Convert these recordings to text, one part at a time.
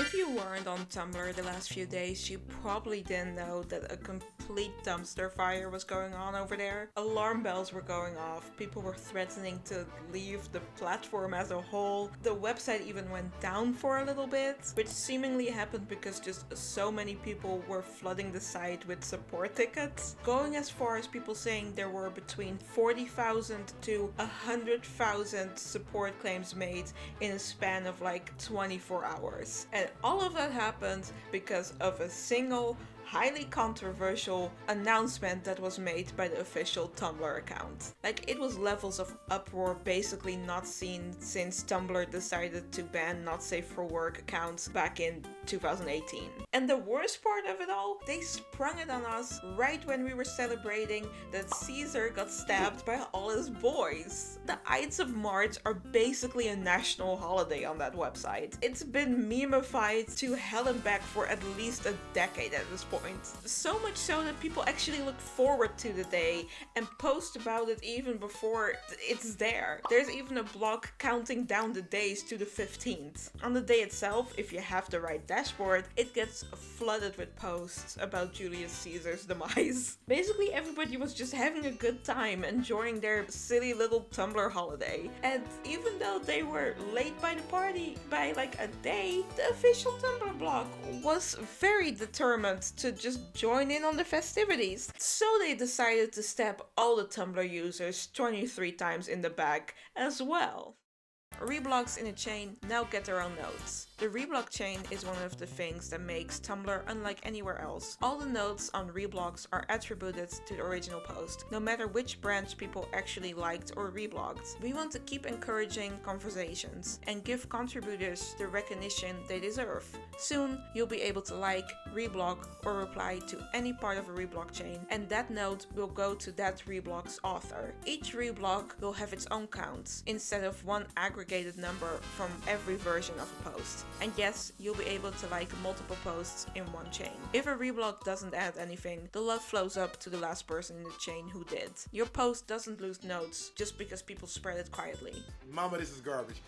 If you weren't on Tumblr the last few days, you probably didn't know that a complete dumpster fire was going on over there. Alarm bells were going off, people were threatening to leave the platform as a whole. The website even went down for a little bit, which seemingly happened because just so many people were flooding the site with support tickets, going as far as people saying there were between 40,000 to 100,000 support claims made in a span of like 24 hours. And all of that happened because of a single highly controversial announcement that was made by the official Tumblr account. Like, it was levels of uproar basically not seen since Tumblr decided to ban not safe for work accounts back in 2018. And the worst part of it all, they sprung it on us right when we were celebrating that Caesar got stabbed by all his boys. The Ides of March are basically a national holiday on that website. It's been memeified to hell and back for at least a decade at this point. So much so that people actually look forward to the day and post about it even before it's there. There's even a blog counting down the days to the 15th. On the day itself, if you have the right dashboard, it gets flooded with posts about Julius Caesar's demise. Basically, everybody was just having a good time, enjoying their silly little Tumblr holiday. And even though they were late by the party by like a day, the official Tumblr blog was very determined to just join in on the festivities. So they decided to stab all the Tumblr users 23 times in the back as well. Reblogs in a chain now get their own nodes. The reblog chain is one of the things that makes Tumblr unlike anywhere else. All the nodes on reblogs are attributed to the original post, no matter which branch people actually liked or reblogged. We want to keep encouraging conversations and give contributors the recognition they deserve. Soon, you'll be able to like, reblog, or reply to any part of a reblog chain, and that node will go to that reblog's author. Each reblog will have its own count, instead of one aggregated number from every version of a post. And yes, you'll be able to like multiple posts in one chain. If a reblog doesn't add anything, the love flows up to the last person in the chain who did. Your post doesn't lose nodes just because people spread it quietly. Mama, this is garbage.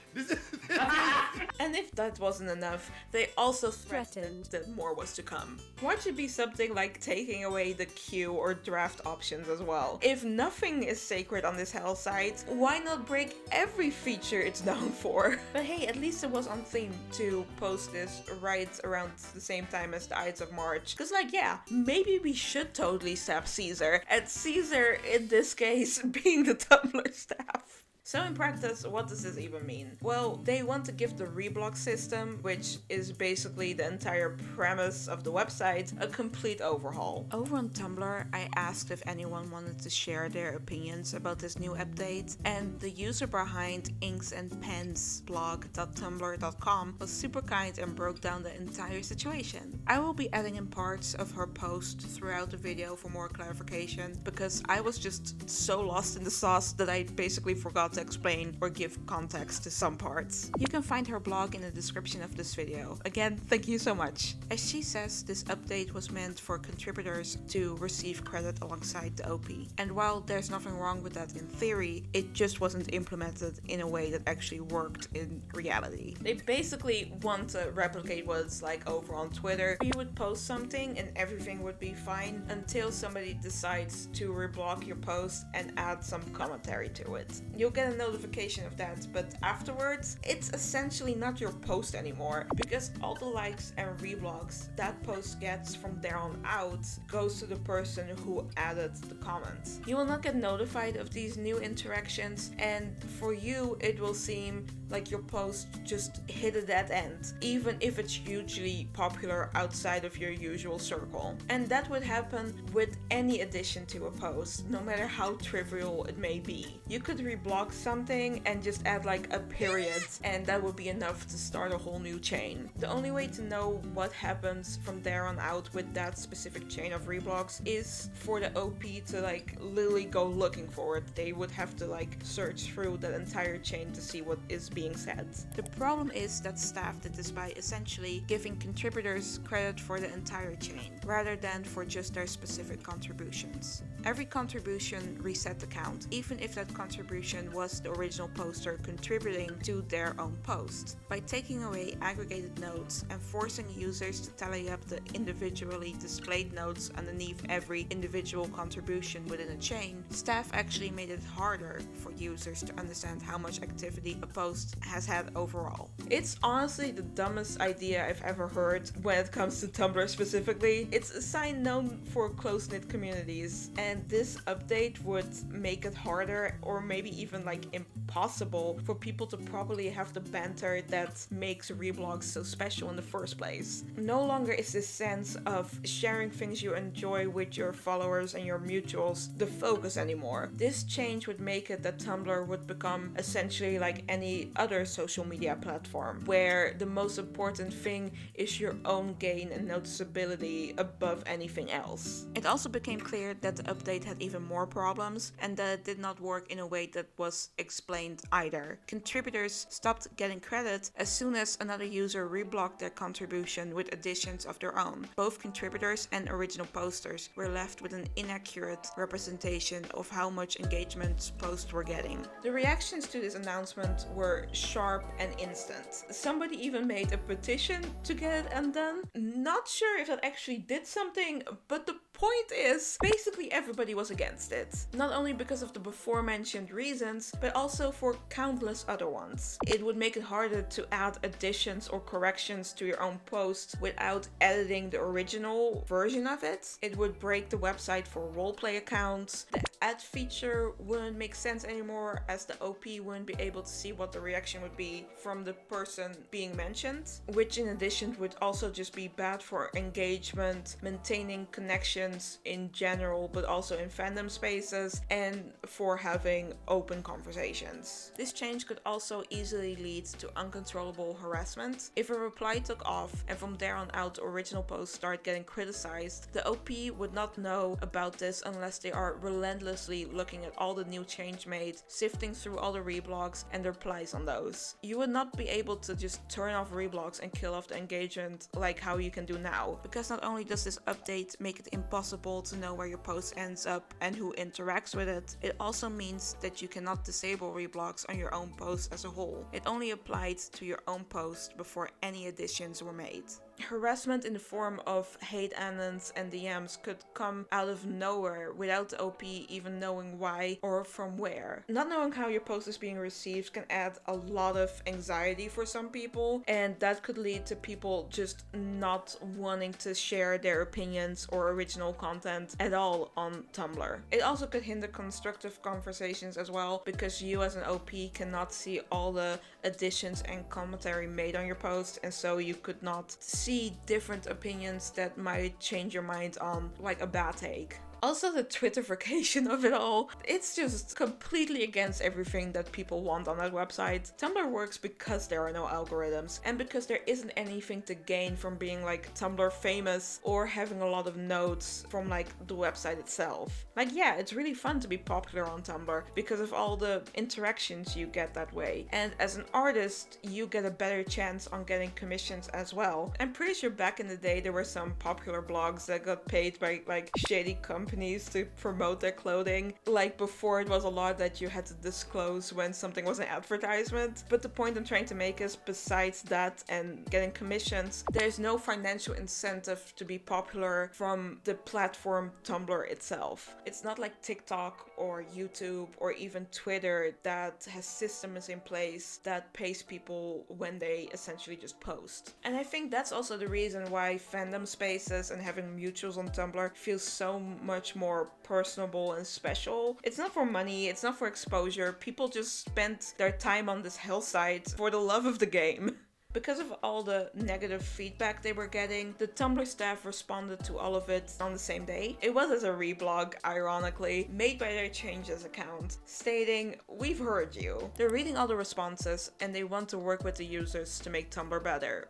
And if that wasn't enough, they also threatened that more was to come. What should be something like taking away the queue or draft options as well? If nothing is sacred on this hell site, why not break every feature it's known for? But hey, at least it was on theme to post this right around the same time as the Ides of March. Cause like, yeah, maybe we should totally stab Caesar, and Caesar in this case being the Tumblr staff. So in practice, what does this even mean? Well, they want to give the reblog system, which is basically the entire premise of the website, a complete overhaul. Over on Tumblr, I asked if anyone wanted to share their opinions about this new update, and the user behind InksAndPensBlog.tumblr.com was super kind and broke down the entire situation. I will be adding in parts of her post throughout the video for more clarification, because I was just so lost in the sauce that I basically forgot to explain or give context to some parts. You can find her blog in the description of this video. Again, thank you so much. As she says, this update was meant for contributors to receive credit alongside the OP. And while there's nothing wrong with that in theory, it just wasn't implemented in a way that actually worked in reality. They basically want to replicate what it's like over on Twitter. You would post something and everything would be fine until somebody decides to reblock your post and add some commentary to it. You'll get a notification of that, but afterwards, it's essentially not your post anymore, because all the likes and reblogs that post gets from there on out goes to the person who added the comment. You will not get notified of these new interactions, and for you, it will seem like your post just hit a dead end, even if it's hugely popular outside of your usual circle. And that would happen with any addition to a post, no matter how trivial it may be. You could reblog something and just add like a period, and that would be enough to start a whole new chain. The only way to know what happens from there on out with that specific chain of reblogs is for the OP to like literally go looking for it. They would have to like search through that entire chain to see what is being said. The problem is that staff did this by essentially giving contributors credit for the entire chain, rather than for just their specific contributions. Every contribution reset the count, even if that contribution was the original poster contributing to their own post. By taking away aggregated notes and forcing users to tally up the individually displayed notes underneath every individual contribution within a chain, staff actually made it harder for users to understand how much activity a post has had overall. It's honestly the dumbest idea I've ever heard when it comes to Tumblr specifically. It's a site known for close-knit communities, and this update would make it harder or maybe even like impossible for people to properly have the banter that makes reblogs so special in the first place. No longer is this sense of sharing things you enjoy with your followers and your mutuals the focus anymore. This change would make it that Tumblr would become essentially like any other social media platform, where the most important thing is your own gain and noticeability above anything else. It also became clear that the update had even more problems and that it did not work in a way that was explained either. Contributors stopped getting credit as soon as another user reblogged their contribution with additions of their own. Both contributors and original posters were left with an inaccurate representation of how much engagement posts were getting. The reactions to this announcement were sharp and instant. Somebody even made a petition to get it undone. Not sure if that actually did something, but the point is, basically everybody was against it. Not only because of the before mentioned reasons, but also for countless other ones. It would make it harder to add additions or corrections to your own post without editing the original version of it. It would break the website for roleplay accounts. The add feature wouldn't make sense anymore, as the OP wouldn't be able to see what the reaction would be from the person being mentioned, which in addition would also just be bad for engagement, maintaining connections in general, but also in fandom spaces, and for having open conversations. This change could also easily lead to uncontrollable harassment. If a reply took off and from there on out original posts start getting criticized, the OP would not know about this unless they are relentlessly looking at all the new change made, sifting through all the reblogs and the replies on those. You would not be able to just turn off reblogs and kill off the engagement like how you can do now, because not only does this update make it impossible to know where your post ends up and who interacts with it, it also means that you cannot disable reblogs on your own post as a whole. It only applied to your own post before any additions were made. Harassment in the form of hate annons and DMs could come out of nowhere without the OP even knowing why or from where. Not knowing how your post is being received can add a lot of anxiety for some people, and that could lead to people just not wanting to share their opinions or original content at all on Tumblr. It also could hinder constructive conversations as well, because you as an OP cannot see all the additions and commentary made on your post, and so you could not see different opinions that might change your mind on, like a bad take. Also, the Twitterification of it all, it's just completely against everything that people want on that website. Tumblr works because there are no algorithms, and because there isn't anything to gain from being like Tumblr famous or having a lot of notes from like the website itself. Like, yeah, it's really fun to be popular on Tumblr because of all the interactions you get that way. And as an artist, you get a better chance on getting commissions as well. I'm pretty sure back in the day there were some popular blogs that got paid by like shady companies to promote their clothing. Like before, it was a lot that you had to disclose when something was an advertisement. But the point I'm trying to make is, besides that and getting commissions, there's no financial incentive to be popular from the platform Tumblr itself. It's not like TikTok or YouTube or even Twitter that has systems in place that pays people when they essentially just post. And I think that's also the reason why fandom spaces and having mutuals on Tumblr feels so much more personable and special. It's not for money, it's not for exposure. People just spent their time on this hell site for the love of the game. Because of all the negative feedback they were getting, the Tumblr staff responded to all of it on the same day. It was as a reblog, ironically, made by their Changes account, stating, "We've heard you." They're reading all the responses and they want to work with the users to make Tumblr better.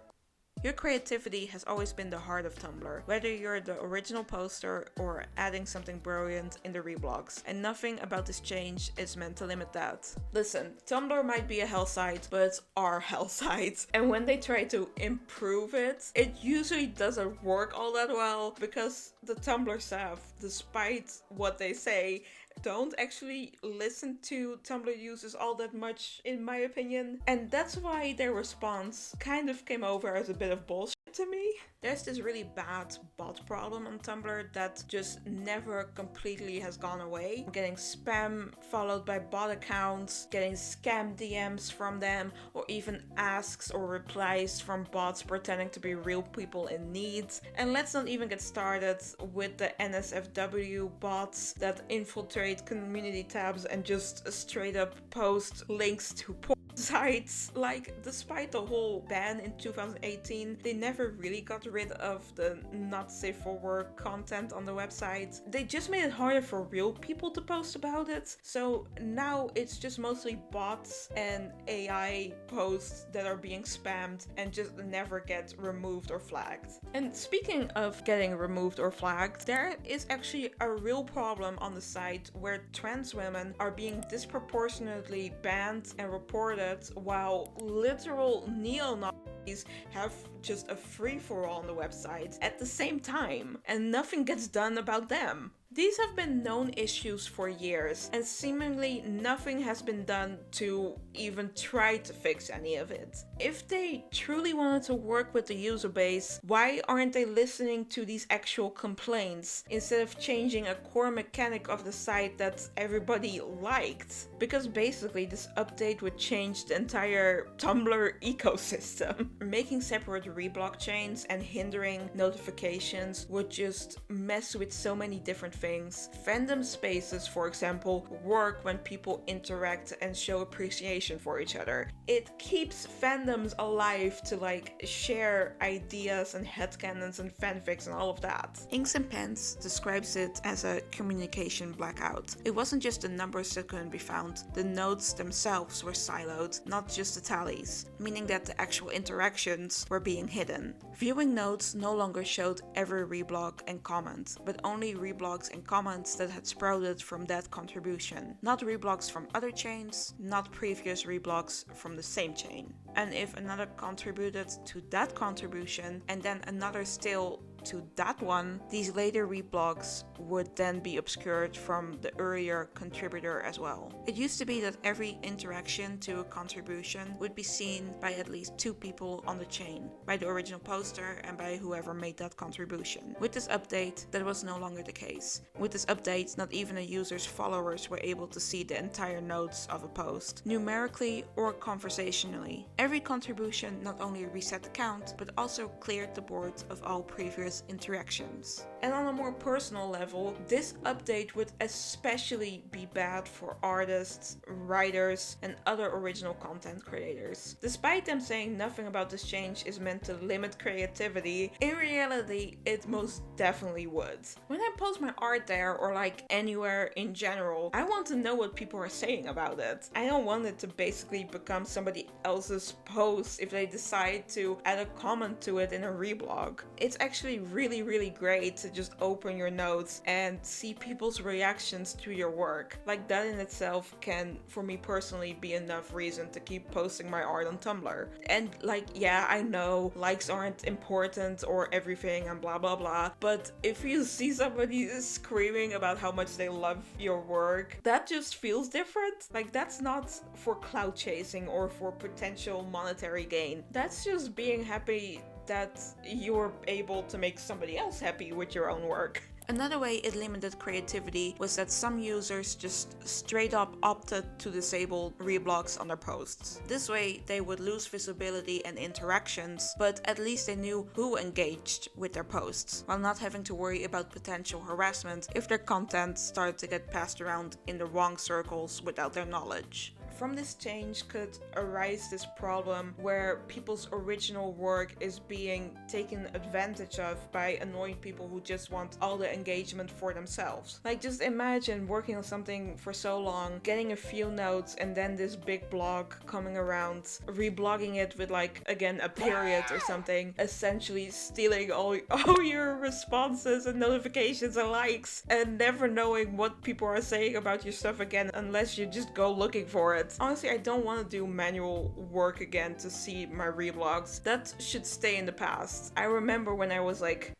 Your creativity has always been the heart of Tumblr, whether you're the original poster or adding something brilliant in the reblogs, and nothing about this change is meant to limit that. Listen, Tumblr might be a hell site, but it's our hell site, and when they try to improve it, it usually doesn't work all that well, because the Tumblr staff, despite what they say, don't actually listen to Tumblr users all that much, in my opinion. And that's why their response kind of came over as a bit of bullshit to me. There's this really bad bot problem on Tumblr that just never completely has gone away. Getting spam followed by bot accounts, getting scam DMs from them, or even asks or replies from bots pretending to be real people in need. And let's not even get started with the NSFW bots that infiltrate community tabs and just straight up post links to porn sites. Like, despite the whole ban in 2018, they never really got rid of the not safe for work content on the website. They just made it harder for real people to post about it. So now it's just mostly bots and AI posts that are being spammed and just never get removed or flagged. And speaking of getting removed or flagged, there is actually a real problem on the site where trans women are being disproportionately banned and reported while literal neo-Nazis have just a free-for-all on the website at the same time, and nothing gets done about them. These have been known issues for years, and seemingly nothing has been done to even try to fix any of it. If they truly wanted to work with the user base, why aren't they listening to these actual complaints instead of changing a core mechanic of the site that everybody liked? Because basically this update would change the entire Tumblr ecosystem. Making separate reblog chains and hindering notifications would just mess with so many different things. Fandom spaces, for example, work when people interact and show appreciation for each other. It keeps fandoms alive to like share ideas and headcanons and fanfics and all of that. Inks and Pens describes it as a communication blackout. It wasn't just the numbers that couldn't be found, the nodes themselves were siloed, not just the tallies, meaning that the actual interactions were being hidden. Viewing nodes no longer showed every reblog and comment, but only reblogs and comments that had sprouted from that contribution. Not reblogs from other chains, not previous reblogs from the same chain. And if another contributed to that contribution and then another still to that one, these later reblogs would then be obscured from the earlier contributor as well. It used to be that every interaction to a contribution would be seen by at least two people on the chain, by the original poster and by whoever made that contribution. With this update, that was no longer the case. With this update, not even a user's followers were able to see the entire notes of a post, numerically or conversationally. Every contribution not only reset the count, but also cleared the board of all previous interactions. And on a more personal level, this update would especially be bad for artists, writers, and other original content creators. Despite them saying nothing about this change is meant to limit creativity, in reality, it most definitely would. When I post my art there, or like anywhere in general, I want to know what people are saying about it. I don't want it to basically become somebody else's post if they decide to add a comment to it in a reblog. It's actually really great to just open your notes and see people's reactions to your work. Like, that in itself can, for me personally, be enough reason to keep posting my art on Tumblr. And like, yeah, I know likes aren't important or everything and blah blah blah, but if you see somebody screaming about how much they love your work, that just feels different. Like, that's not for clout chasing or for potential monetary gain. That's just being happy that you're able to make somebody else happy with your own work. Another way it limited creativity was that some users just straight up opted to disable reblogs on their posts. This way they would lose visibility and interactions, but at least they knew who engaged with their posts, while not having to worry about potential harassment if their content started to get passed around in the wrong circles without their knowledge. From this change could arise this problem where people's original work is being taken advantage of by annoying people who just want all the engagement for themselves. Like, just imagine working on something for so long, getting a few notes, and then this big blog coming around, reblogging it with like, again, a period or something, essentially stealing all your responses and notifications and likes, and never knowing what people are saying about your stuff again unless you just go looking for it. Honestly, I don't want to do manual work again to see my reblogs. That should stay in the past. I remember when I was like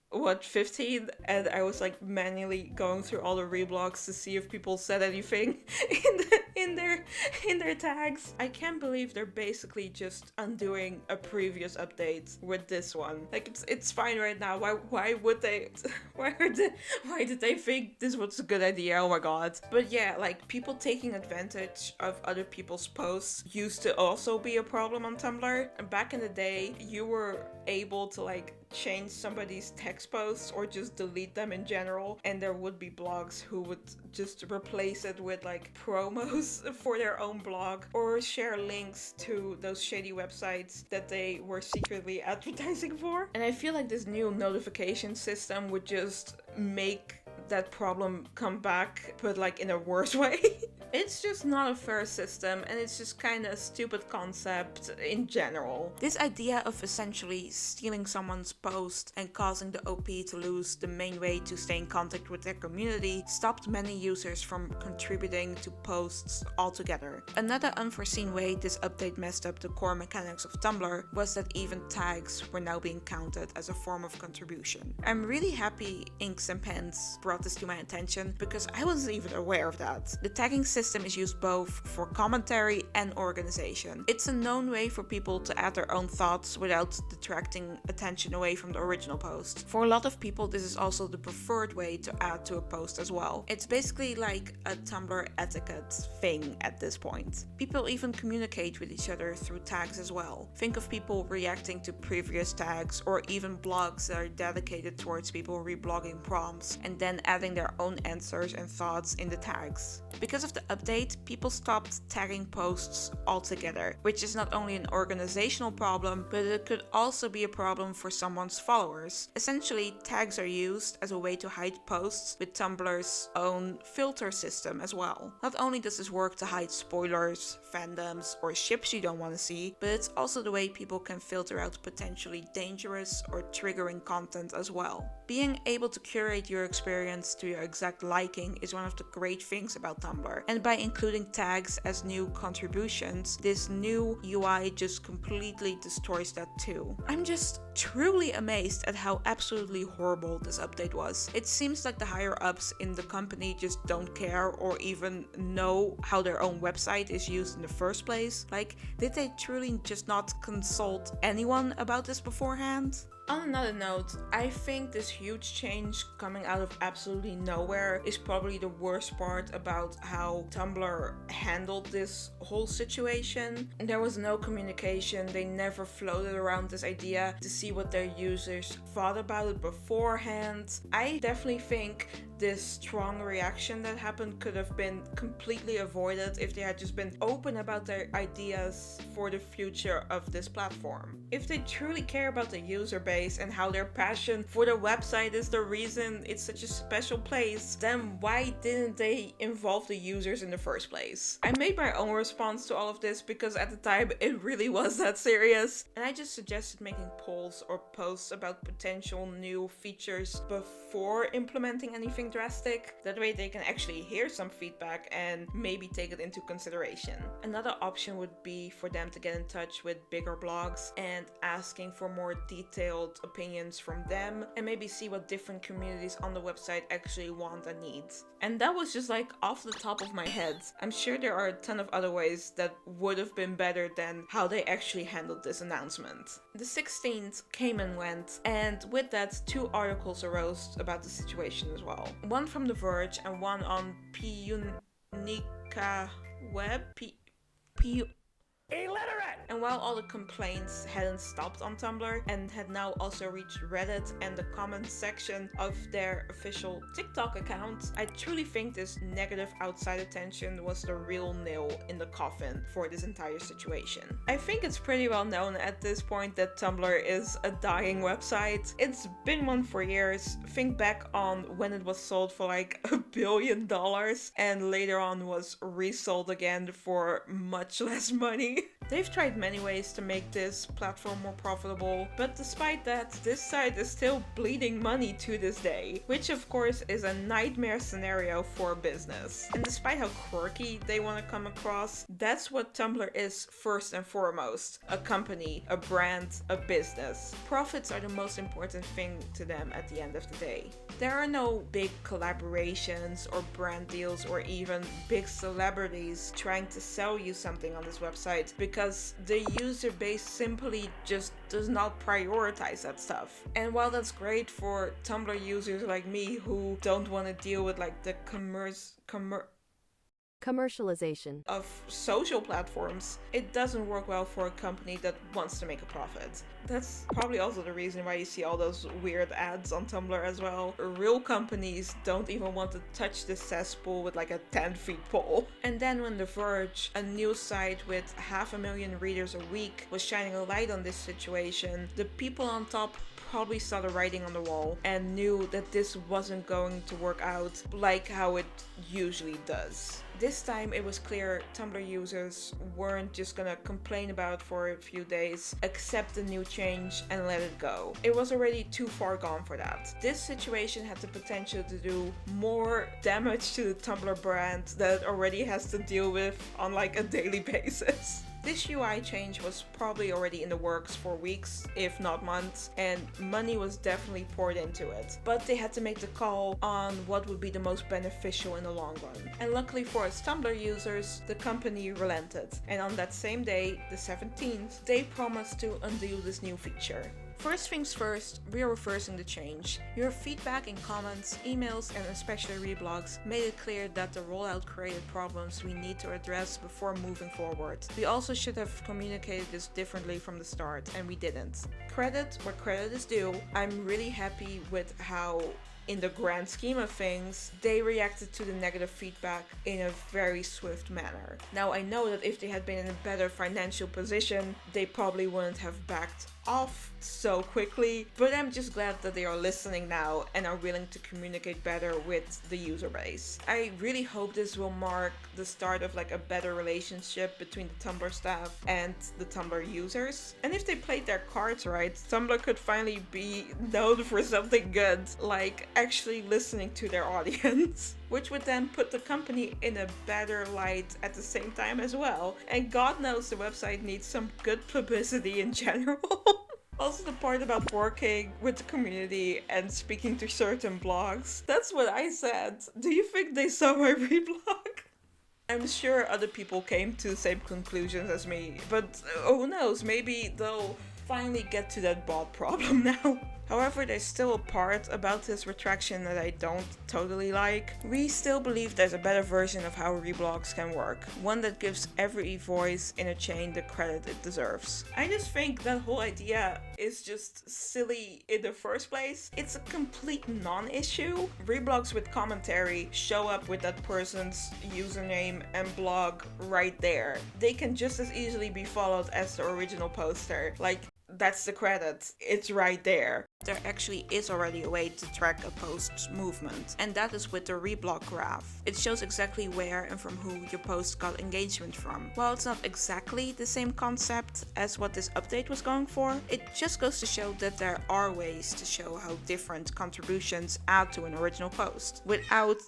what, 15, and I was like manually going through all the reblogs to see if people said anything in their tags. I can't believe they're basically just undoing a previous update with this one. Like, it's fine right now. Why would they why did they think this was a good idea? Oh my god. But yeah, like, people taking advantage of other people's posts used to also be a problem on Tumblr. And back in the day, you were able to like change somebody's text posts or just delete them in general, and there would be blogs who would just replace it with like promos for their own blog or share links to those shady websites that they were secretly advertising for. And I feel like this new notification system would just make that problem come back, but like in a worse way. It's just not a fair system, and it's just kind of a stupid concept in general. This idea of essentially stealing someone's post and causing the OP to lose the main way to stay in contact with their community stopped many users from contributing to posts altogether. Another unforeseen way this update messed up the core mechanics of Tumblr was that even tags were now being counted as a form of contribution. I'm really happy Inks and Pens brought this to my attention because I wasn't even aware of that. The tagging system is used both for commentary and organization. It's a known way for people to add their own thoughts without detracting attention away from the original post. For a lot of people, this is also the preferred way to add to a post as well. It's basically like a Tumblr etiquette thing at this point. People even communicate with each other through tags as well. Think of people reacting to previous tags, or even blogs that are dedicated towards people reblogging prompts and then adding their own answers and thoughts in the tags. Because of the update, people stopped tagging posts altogether, which is not only an organizational problem, but it could also be a problem for someone's followers. Essentially, tags are used as a way to hide posts with Tumblr's own filter system as well. Not only does this work to hide spoilers, fandoms, or ships you don't want to see, but it's also the way people can filter out potentially dangerous or triggering content as well. Being able to curate your experience to your exact liking is one of the great things about Tumblr, and by including tags as new contributions, this new UI just completely destroys that too. I'm just truly amazed at how absolutely horrible this update was. It seems like the higher ups in the company just don't care or even know how their own website is used in the first place. Like, did they truly just not consult anyone about this beforehand? On another note, I think this huge change coming out of absolutely nowhere is probably the worst part about how Tumblr handled this whole situation. There was no communication, they never floated around this idea to see what their users thought about it beforehand. I definitely think this strong reaction that happened could have been completely avoided if they had just been open about their ideas for the future of this platform. If they truly care about the user base and how their passion for the website is the reason it's such a special place, then why didn't they involve the users in the first place? I made my own response to all of this because at the time it really was that serious, and I just suggested making polls or posts about potential new features before implementing anything drastic. That way they can actually hear some feedback and maybe take it into consideration. Another option would be for them to get in touch with bigger blogs and asking for more detailed opinions from them, and maybe see what different communities on the website actually want and need. And that was just like off the top of my head. I'm sure there are a ton of other ways that would have been better than how they actually handled this announcement. The 16th came and went, and with that, 2 articles arose about the situation as well. One from The Verge and one on Punica Web. Illiterate! And while all the complaints hadn't stopped on Tumblr and had now also reached Reddit and the comments section of their official TikTok account, I truly think this negative outside attention was the real nail in the coffin for this entire situation. I think it's pretty well known at this point that Tumblr is a dying website. It's been one for years. Think back on when it was sold for like $1 billion and later on was resold again for much less money. They've tried many ways to make this platform more profitable, but despite that, this site is still bleeding money to this day, which of course is a nightmare scenario for a business. And despite how quirky they want to come across, that's what Tumblr is first and foremost. A company, a brand, a business. Profits are the most important thing to them at the end of the day. There are no big collaborations or brand deals or even big celebrities trying to sell you something on this website because the user base simply just does not prioritize that stuff. And while that's great for Tumblr users like me who don't want to deal with like the commercialization of social platforms, it doesn't work well for a company that wants to make a profit. That's probably also the reason why you see all those weird ads on Tumblr as well. Real companies don't even want to touch the cesspool with like a 10-foot pole. And then when The Verge, a news site with 500,000 readers a week, was shining a light on this situation, the people on top probably saw the writing on the wall and knew that this wasn't going to work out like how it usually does. This time it was clear Tumblr users weren't just gonna complain about it for a few days, accept the new change and let it go. It was already too far gone for that. This situation had the potential to do more damage to the Tumblr brand that it already has to deal with on like a daily basis. This UI change was probably already in the works for weeks, if not months, and money was definitely poured into it. But they had to make the call on what would be the most beneficial in the long run. And luckily for us Tumblr users, the company relented. And on that same day, the 17th, they promised to undo this new feature. First things first, we are reversing the change. Your feedback in comments, emails, and especially reblogs made it clear that the rollout created problems we need to address before moving forward. We also should have communicated this differently from the start, and we didn't. Credit where credit is due. I'm really happy with how, in the grand scheme of things, they reacted to the negative feedback in a very swift manner. Now, I know that if they had been in a better financial position, they probably wouldn't have backed off so quickly, but I'm just glad that they are listening now and are willing to communicate better with the user base. I really hope this will mark the start of like a better relationship between the Tumblr staff and the Tumblr users. And if they played their cards right, Tumblr could finally be known for something good, like actually listening to their audience. Which would then put the company in a better light at the same time as well. And God knows the website needs some good publicity in general. Also the part about working with the community and speaking to certain blogs. That's what I said. Do you think they saw my reblog? I'm sure other people came to the same conclusions as me, but who knows, maybe they'll finally get to that bot problem now. However, there's still a part about this retraction that I don't totally like. We still believe there's a better version of how reblogs can work, one that gives every voice in a chain the credit it deserves. I just think that whole idea is just silly in the first place. It's a complete non-issue. Reblogs with commentary show up with that person's username and blog right there. They can just as easily be followed as the original poster. Like, that's the credit. It's right there. There actually is already a way to track a post's movement, and that is with the reblog graph. It shows exactly where and from who your post got engagement from. While it's not exactly the same concept as what this update was going for, it just goes to show that there are ways to show how different contributions add to an original post without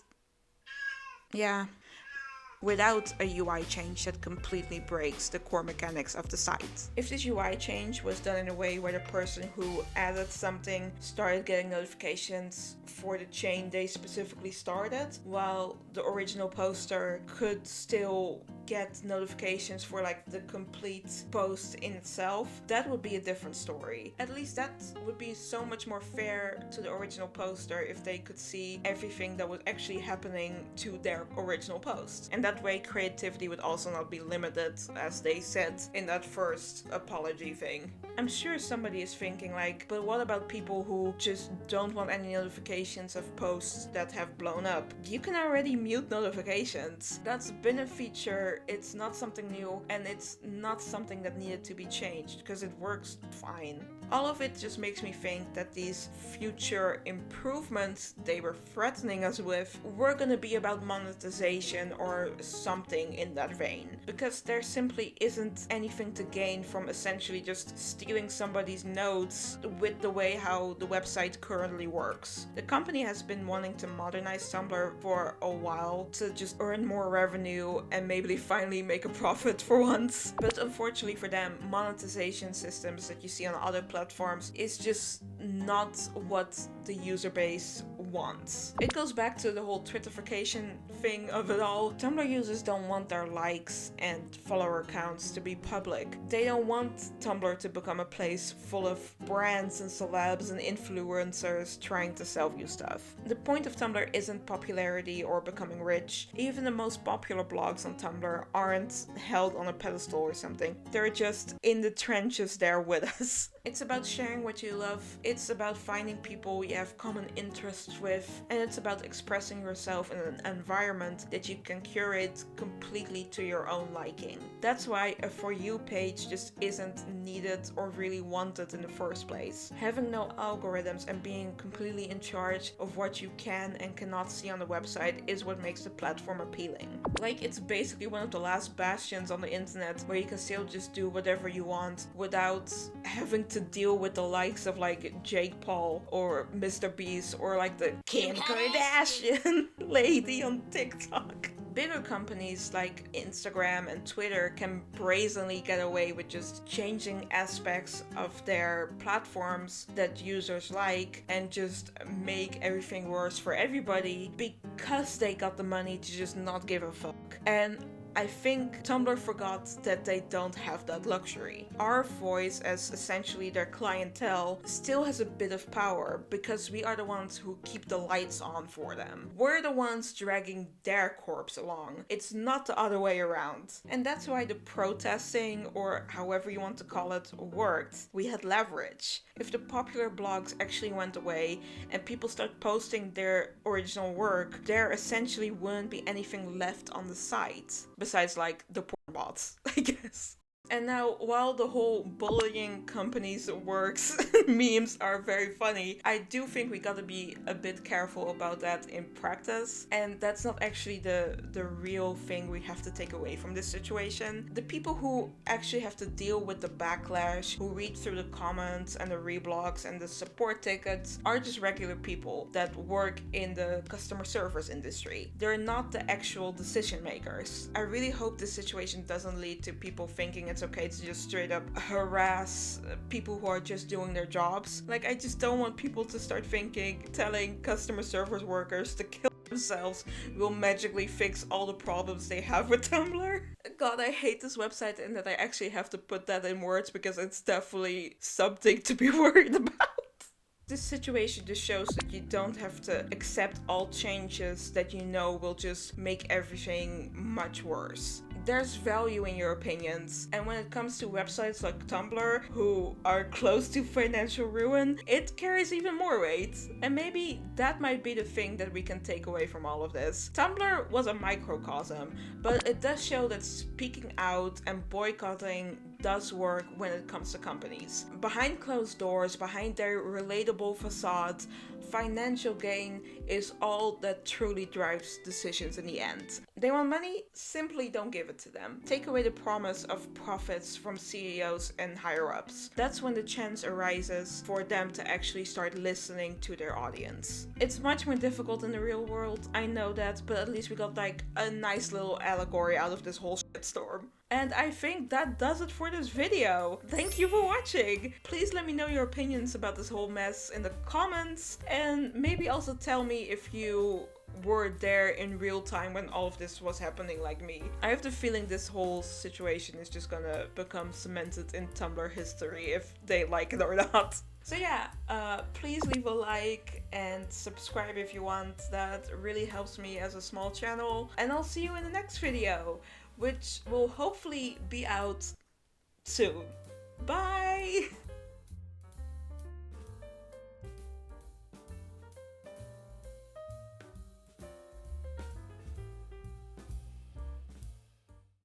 a UI change that completely breaks the core mechanics of the site. If this UI change was done in a way where the person who added something started getting notifications for the chain they specifically started, while the original poster could still get notifications for like the complete post in itself, that would be a different story. At least that would be so much more fair to the original poster if they could see everything that was actually happening to their original post. And that way creativity would also not be limited, as they said in that first apology thing. I'm sure somebody is thinking like, but what about people who just don't want any notifications of posts that have blown up? You can already mute notifications. That's been a feature. It's not something new, and it's not something that needed to be changed because it works fine. All of it just makes me think that these future improvements they were threatening us with were gonna be about monetization or something in that vein, because there simply isn't anything to gain from essentially just stealing somebody's notes with the way how the website currently works. The company has been wanting to modernize Tumblr for a while to just earn more revenue and maybe finally make a profit for once. But unfortunately for them, monetization systems that you see on other platforms is just not what the user base wants. It goes back to the whole Twitterification thing of it all. Tumblr users don't want their likes and follower counts to be public. They don't want Tumblr to become a place full of brands and celebs and influencers trying to sell you stuff. The point of Tumblr isn't popularity or becoming rich. Even the most popular blogs on Tumblr aren't held on a pedestal or something. They're just in the trenches there with us. It's about sharing what you love. It's about finding people you have common interests with, and it's about expressing yourself in an environment that you can curate completely to your own liking. That's why a For You page just isn't needed or really wanted in the first place. Having no algorithms and being completely in charge of what you can and cannot see on the website is what makes the platform appealing. Like, it's basically one of the last bastions on the internet where you can still just do whatever you want without having to deal with the likes of like Jake Paul or Mr. Beast or like the Kim Kardashian lady on TikTok. Bigger companies like Instagram and Twitter can brazenly get away with just changing aspects of their platforms that users like and just make everything worse for everybody because they got the money to just not give a fuck. And I think Tumblr forgot that they don't have that luxury. Our voice, as essentially their clientele, still has a bit of power because we are the ones who keep the lights on for them. We're the ones dragging their corpse along. It's not the other way around. And that's why the protesting, or however you want to call it, worked. We had leverage. If the popular blogs actually went away and people start posting their original work, there essentially wouldn't be anything left on the site. Besides, like, the porn bots, I guess. And now, while the whole bullying companies works memes are very funny, I do think we gotta be a bit careful about that in practice. And that's not actually the real thing we have to take away from this situation. The people who actually have to deal with the backlash, who read through the comments and the reblogs and the support tickets, are just regular people that work in the customer service industry. They're not the actual decision makers. I really hope this situation doesn't lead to people thinking it's okay to just straight up harass people who are just doing their jobs. Like, I just don't want people to start telling customer service workers to kill themselves will magically fix all the problems they have with Tumblr. God, I hate this website and that I actually have to put that in words because it's definitely something to be worried about. This situation just shows that you don't have to accept all changes that you know will just make everything much worse. There's value in your opinions, and when it comes to websites like Tumblr, who are close to financial ruin, it carries even more weight. And maybe that might be the thing that we can take away from all of this. Tumblr was a microcosm, but it does show that speaking out and boycotting does work when it comes to companies. Behind closed doors, behind their relatable facades, financial gain is all that truly drives decisions in the end. They want money? Simply don't give it to them. Take away the promise of profits from CEOs and higher ups. That's when the chance arises for them to actually start listening to their audience. It's much more difficult in the real world, I know that, but at least we got like a nice little allegory out of this whole shitstorm. And I think that does it for this video. Thank you for watching. Please let me know your opinions about this whole mess in the comments, and maybe also tell me if you were there in real time when all of this was happening like me. I have the feeling this whole situation is just gonna become cemented in Tumblr history if they like it or not. So yeah, please leave a like and subscribe if you want. That really helps me as a small channel. And I'll see you in the next video, which will hopefully be out soon. Bye!